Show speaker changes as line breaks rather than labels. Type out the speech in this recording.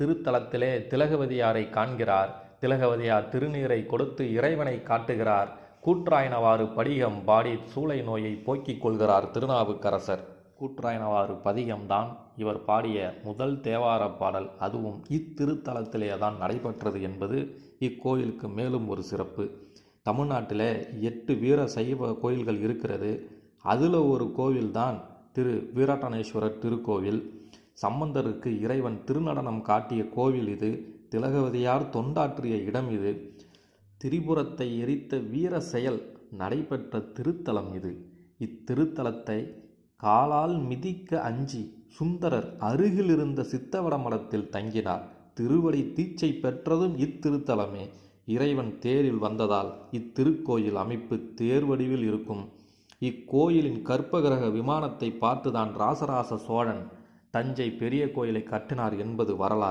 இத்திருத்தலத்திலே திலகவதியாரை காண்கிறார். திலகவதியார் திருநீரை கொடுத்து இறைவனை காட்டுகிறார். கூற்றாயினவாறு படிகம் பாடி சூளை நோயை போக்கிக் கொள்கிறார் திருநாவுக்கரசர். கூற்றாயினவாறு பதிகம்தான் இவர் பாடிய முதல் தேவார பாடல். அதுவும் இத்திருத்தலத்திலே தான் நடைபெற்றது என்பது இக்கோயிலுக்கு மேலும் ஒரு சிறப்பு. தமிழ்நாட்டில் 8 வீர சைவ கோயில்கள் இருக்கிறது. அதில் ஒரு கோவில்தான் திரு வீராட்டனேஸ்வரர் திருக்கோவில். சம்பந்தருக்கு இறைவன் திருநடனம் காட்டிய கோவில் இது. திலகவதியார் தொண்டாற்றிய இடம் இது. திரிபுரத்தை எரித்த வீர செயல் நடைபெற்ற திருத்தலம் இது. இத்திருத்தலத்தை காலால் மிதிக்க அஞ்சி சுந்தரர் அருகிலிருந்த சித்தவட மடத்தில் தங்கினார். திருவடி தீட்சை பெற்றதும் இத்திருத்தலமே. இறைவன் தேரில் வந்ததால் இத்திருக்கோயில் அமைப்பு தேர் வடிவில் இருக்கும். இக்கோயிலின் கற்பகிரக விமானத்தை பார்த்துதான் ராசராச சோழன் தஞ்சை பெரிய கோயிலை கட்டினார் என்பது வரலாறு.